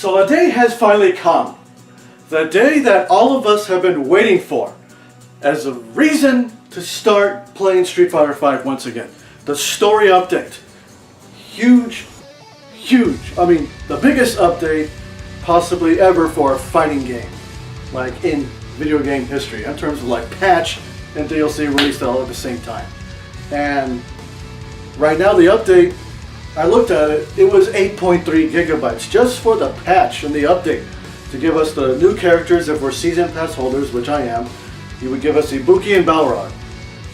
So a day has finally come. The day that all of us have been waiting for as a reason to start playing Street Fighter V once again. The story update. Huge. I mean, the biggest update possibly ever for a fighting game. Like in video game history. In terms of like patch and DLC released all at the same time. And right now the update, I looked at it, it was 8.3 gigabytes just for the patch and the update to give us the new characters. If we're season pass holders, which I am, you would give us Ibuki and Balrog.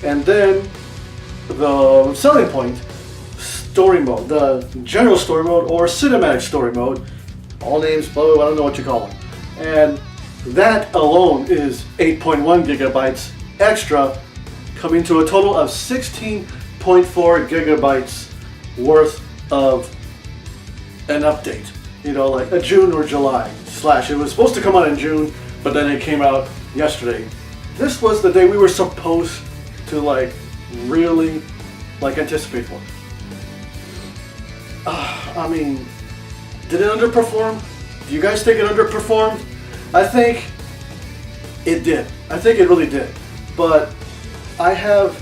And then the selling point, story mode, the general story mode or cinematic story mode, all names, blah, blah, blah, I don't know what you call them. And that alone is 8.1 gigabytes extra, coming to a total of 16.4 gigabytes worth of an update. You know, like a June or July slash. It was supposed to come out in June, but then it came out yesterday. This was the day we were supposed to like really like anticipate for. I mean, did it underperform? Do you guys think it underperformed? I think it did. I think it really did. But I have,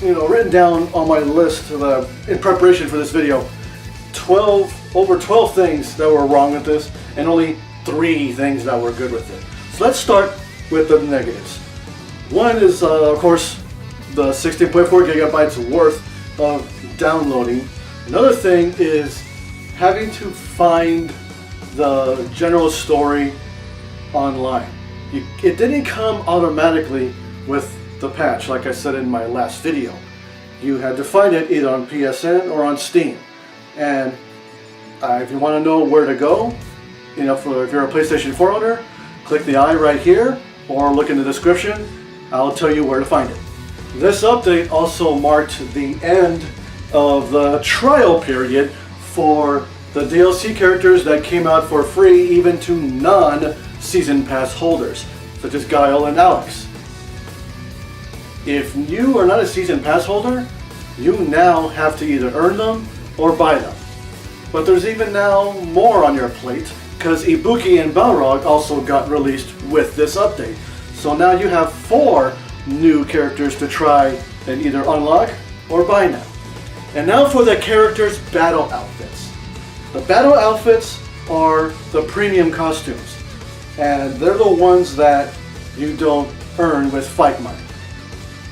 written down on my list in preparation for this video, over 12 things that were wrong with this, and only 3 things that were good with it. So let's start with the negatives. One is, of course, the 16.4 gigabytes worth of downloading. Another thing is having to find the general story online. It didn't come automatically with the patch, like I said in my last video. You had to find it either on PSN or on Steam. And if you want to know where to go, if you're a PlayStation 4 owner, click the I right here or look in the description. I'll tell you where to find it. This update also marked the end of the trial period for the DLC characters that came out for free even to non-season pass holders, such as Guile and Alex. If you are not a season pass holder, you now have to either earn them or buy them. But there's even now more on your plate, because Ibuki and Balrog also got released with this update. So now you have 4 new characters to try and either unlock or buy now. And now for the characters' battle outfits. The battle outfits are the premium costumes, and they're the ones that you don't earn with fight money.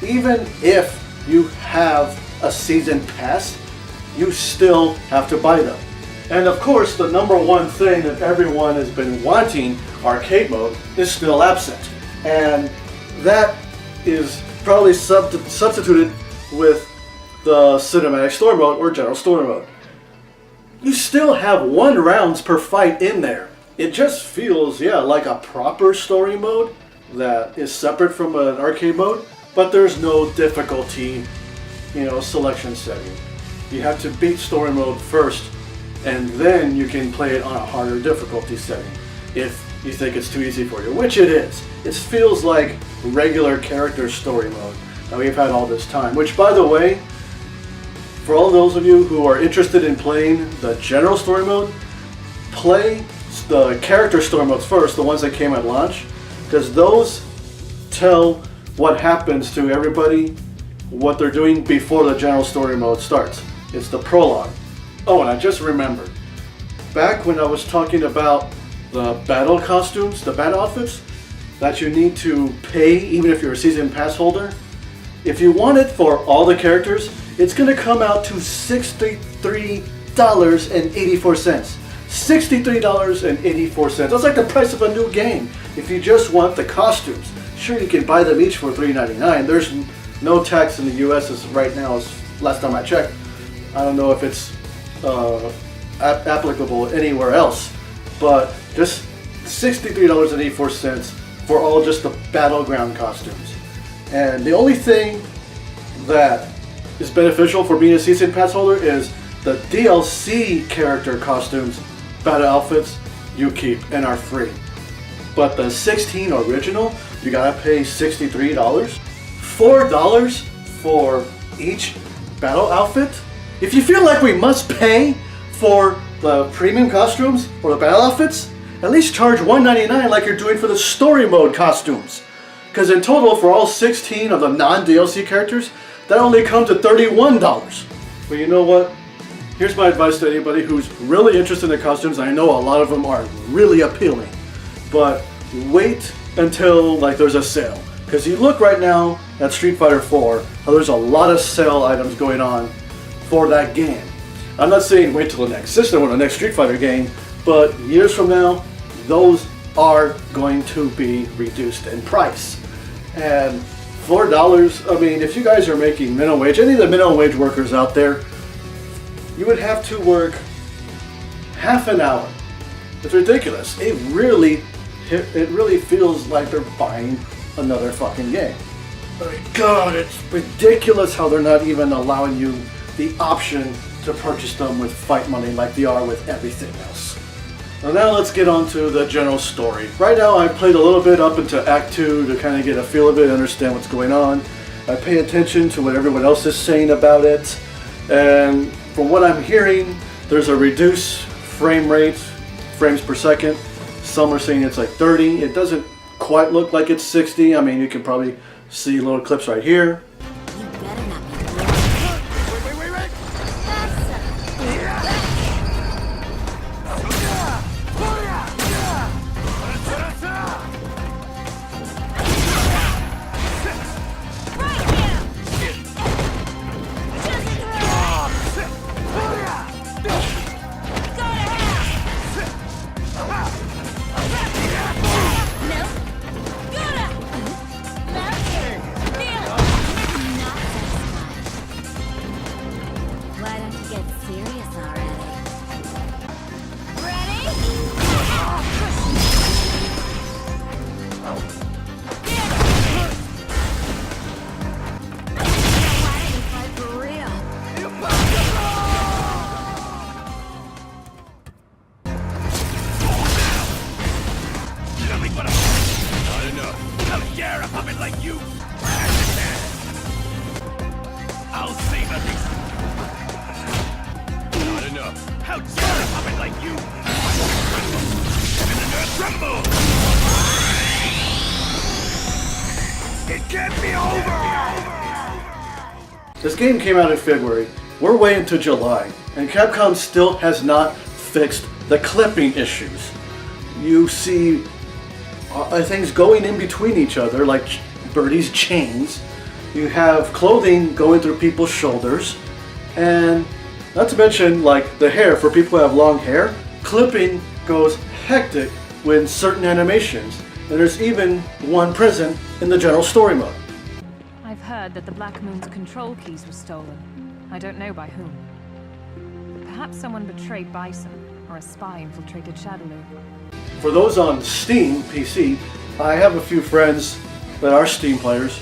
Even if you have a season pass, you still have to buy them. And of course, the number one thing that everyone has been wanting, arcade mode, is still absent. And that is probably substituted with the cinematic story mode or general story mode. You still have 1 rounds per fight in there. It just feels, like a proper story mode that is separate from an arcade mode, but there's no difficulty, selection setting. You have to beat story mode first, and then you can play it on a harder difficulty setting if you think it's too easy for you, which it is. It feels like regular character story mode that we've had all this time, which, by the way, for all those of you who are interested in playing the general story mode, play the character story modes first, the ones that came at launch, because those tell what happens to everybody, what they're doing before the general story mode starts. It's the prologue. Oh, and I just remembered, back when I was talking about the battle costumes, the battle outfits, that you need to pay even if you're a season pass holder, if you want it for all the characters, it's going to come out to $63.84. $63.84. That's like the price of a new game if you just want the costumes. Sure, you can buy them each for $3.99. There's no tax in the US as right now, as last time I checked. I don't know if it's applicable anywhere else, but just $63.84 for all just the battleground costumes. And the only thing that is beneficial for being a season pass holder is the DLC character costumes, battle outfits, you keep and are free. But the 16 original, you gotta pay $63. $4 for each battle outfit? If you feel like we must pay for the premium costumes or the battle outfits, at least charge $199 like you're doing for the story mode costumes. Because in total, for all 16 of the non-DLC characters, that only comes to $31. But you know what? Here's my advice to anybody who's really interested in the costumes. I know a lot of them are really appealing, but wait until like there's a sale. Because you look right now at Street Fighter 4, how there's a lot of sale items going on for that game. I'm not saying wait till the next system or the next Street Fighter game, but years from now, those are going to be reduced in price. And $4, I mean, if you guys are making minimum wage, any of the minimum wage workers out there, you would have to work half an hour. It's ridiculous. It really feels like they're buying another fucking game. My God, it's ridiculous how they're not even allowing you the option to purchase them with fight money like they are with everything else. Now let's get on to the general story. Right now I played a little bit up into Act 2 to kind of get a feel of it, understand what's going on. I pay attention to what everyone else is saying about it, and from what I'm hearing, there's a reduced frame rate, frames per second. Some are saying it's like 30. It doesn't quite look like it's 60. I mean, you can probably see little clips right here. You better not be good. Wait. Why don't you get serious already? Ready? Why don't you fight for real? Nothing but a... Not enough. How dare a puppet like you? I'll save a piece. Not enough. How dare a puppet like you? And the nerve tremble! It can't be over! This game came out in February. We're way into July, and Capcom still has not fixed the clipping issues. You see things going in between each other, like Birdie's chains. You have clothing going through people's shoulders, and not to mention like the hair for people who have long hair. Clipping goes hectic with certain animations, and there's even one present in the general story mode. I've heard that the Black Moon's control keys were stolen. I don't know by whom. Perhaps someone betrayed Bison, or a spy infiltrated Shadowloo. For those on Steam PC, I have a few friends that are Steam players,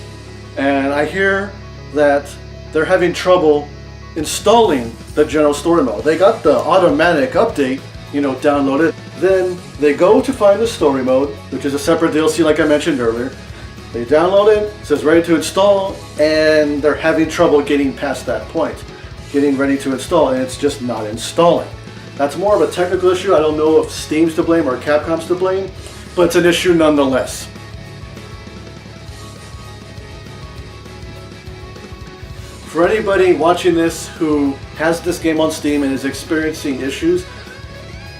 and I hear that they're having trouble installing the general story mode. They got the automatic update, downloaded. Then they go to find the story mode, which is a separate DLC like I mentioned earlier. They download it, it says ready to install, and they're having trouble getting past that point, getting ready to install, and it's just not installing. That's more of a technical issue. I don't know if Steam's to blame or Capcom's to blame, but it's an issue nonetheless. For anybody watching this who has this game on Steam and is experiencing issues,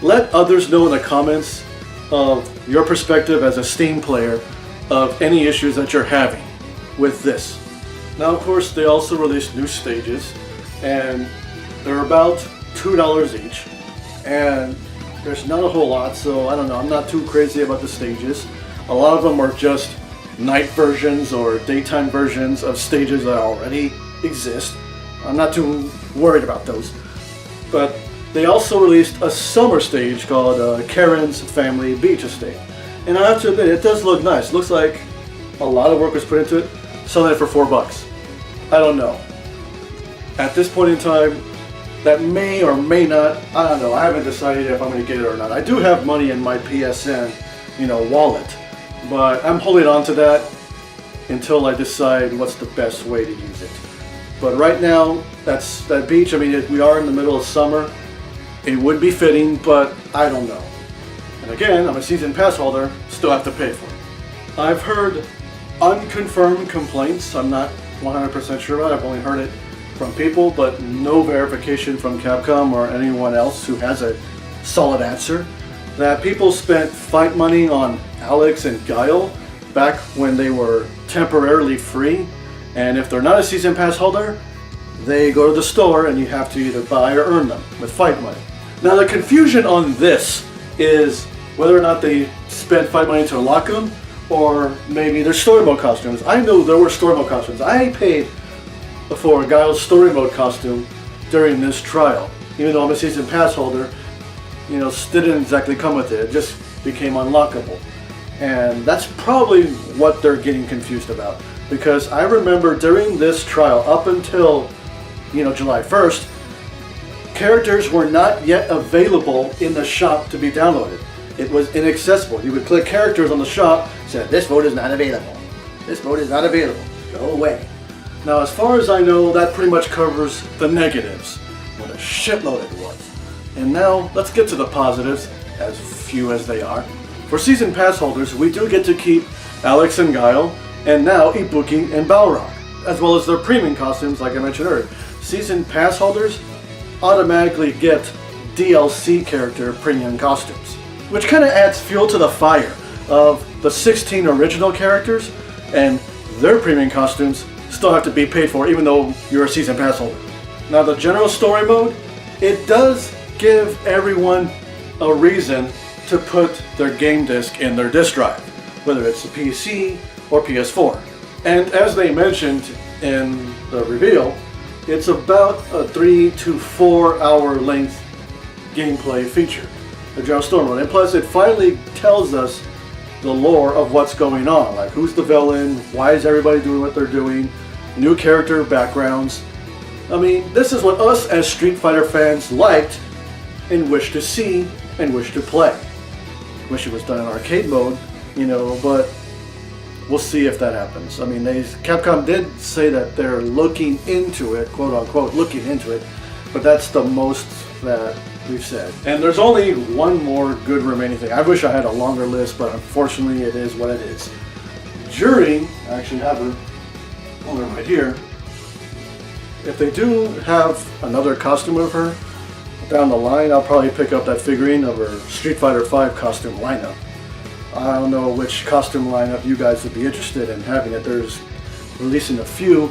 let others know in the comments of your perspective as a Steam player of any issues that you're having with this. Now, of course, they also released new stages, and they're about $2 each, and there's not a whole lot, so I don't know, I'm not too crazy about the stages. A lot of them are just night versions or daytime versions of stages that already exist. I'm not too worried about those. But they also released a summer stage called Karen's Family Beach Estate. And I have to admit, it does look nice. Looks like a lot of work was put into it. Selling it for $4. I don't know. At this point in time, that may or may not, I don't know. I haven't decided if I'm going to get it or not. I do have money in my PSN, wallet. But I'm holding on to that until I decide what's the best way to use it. But right now, that beach, we are in the middle of summer, It would be fitting, but I don't know. And again, I'm a season pass holder, still have to pay for it. I've heard unconfirmed complaints, I'm not 100% sure about it, I've only heard it from people, but no verification from Capcom or anyone else who has a solid answer, that people spent fight money on Alex and Guile back when they were temporarily free, and if they're not a season pass holder, they go to the store and you have to either buy or earn them with fight money. Now the confusion on this is whether or not they spent fight money to unlock them, or maybe they're story mode costumes. I know there were story mode costumes. I paid for Guile's story mode costume during this trial. Even though I'm a season pass holder, you know, didn't exactly come with it. It just became unlockable. And that's probably what they're getting confused about. Because I remember during this trial, up until, you know, July 1st, characters were not yet available in the shop to be downloaded. It was inaccessible. You would click characters on the shop, said this mode is not available. This mode is not available. Go away. Now, as far as I know, that pretty much covers the negatives. What a shitload it was. And now, let's get to the positives, as few as they are. For season pass holders, we do get to keep Alex and Guile, and now Ibuki and Balrog, as well as their premium costumes, like I mentioned earlier. Season pass holders automatically get DLC character premium costumes, which kind of adds fuel to the fire of the 16 original characters, and their premium costumes still have to be paid for even though you're a season pass holder. Now the general story mode, it does give everyone a reason to put their game disc in their disc drive, whether it's a PC or PS4. And as they mentioned in the reveal, it's about a 3 to 4 hour length gameplay feature, the general story mode. And plus it finally tells us the lore of what's going on, like who's the villain, why is everybody doing what they're doing, new character backgrounds. I mean, this is what us as Street Fighter fans liked and wish to see and wish to play. Wish it was done in arcade mode, you know, but we'll see if that happens. I mean, Capcom did say that they're looking into it, quote unquote, looking into it, but that's the most that we've said. And there's only one more good remaining thing. I wish I had a longer list, but unfortunately it is what it is. Juri, I actually have her right here. If they do have another costume of her down the line, I'll probably pick up that figurine of her Street Fighter 5 costume lineup. I don't know which costume lineup you guys would be interested in having it. There's releasing a few.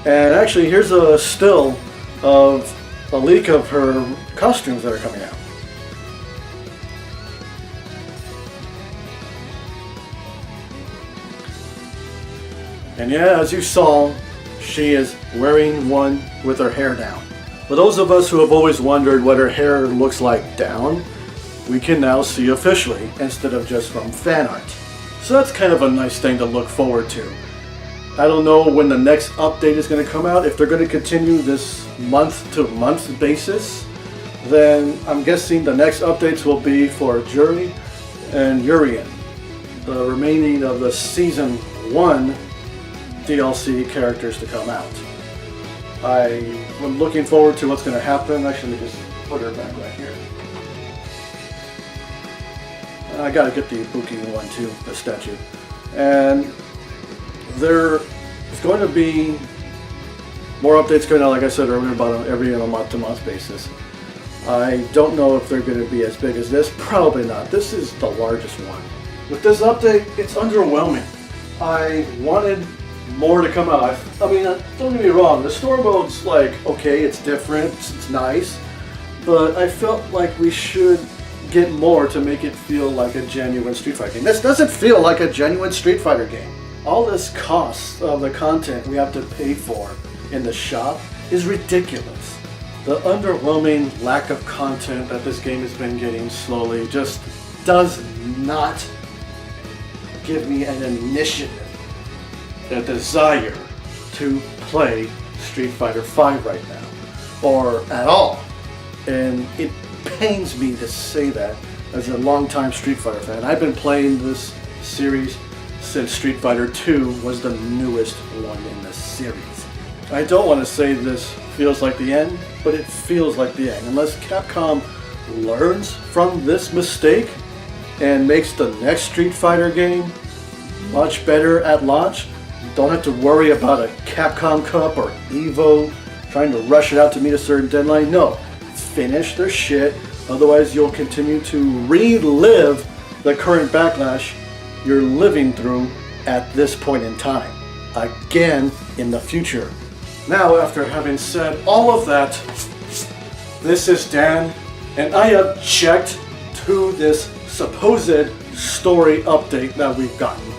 And actually, here's a still of a leak of her costumes that are coming out. And yeah, as you saw, she is wearing one with her hair down. For those of us who have always wondered what her hair looks like down, we can now see officially instead of just from fan art. So that's kind of a nice thing to look forward to. I don't know when the next update is going to come out. If they're going to continue this month-to-month basis, then I'm guessing the next updates will be for Juri and Urien, the remaining of the Season 1 DLC characters to come out. I'm looking forward to what's going to happen. Actually, let me just put her back right here. I got to get the Ibuki one too, the statue. And there is going to be more updates coming out, like I said earlier, about every month-to-month basis. I don't know if they're going to be as big as this. Probably not. This is the largest one. With this update, it's underwhelming. I wanted more to come out. I mean, don't get me wrong, the story mode's like, okay, it's different, it's nice, but I felt like we should get more to make it feel like a genuine Street Fighter game. This doesn't feel like a genuine Street Fighter game. All this cost of the content we have to pay for in the shop is ridiculous. The underwhelming lack of content that this game has been getting slowly just does not give me an initiative, a desire to play Street Fighter V right now, or at all. And it pains me to say that as a longtime Street Fighter fan. I've been playing this series since Street Fighter 2 was the newest one in the series. I don't want to say this feels like the end, but it feels like the end. Unless Capcom learns from this mistake and makes the next Street Fighter game much better at launch. You don't have to worry about a Capcom Cup or Evo trying to rush it out to meet a certain deadline. No, finish their shit, otherwise you'll continue to relive the current backlash you're living through at this point in time, again in the future. Now, after having said all of that, this is Dan, and I have checked to this supposed story update that we've gotten.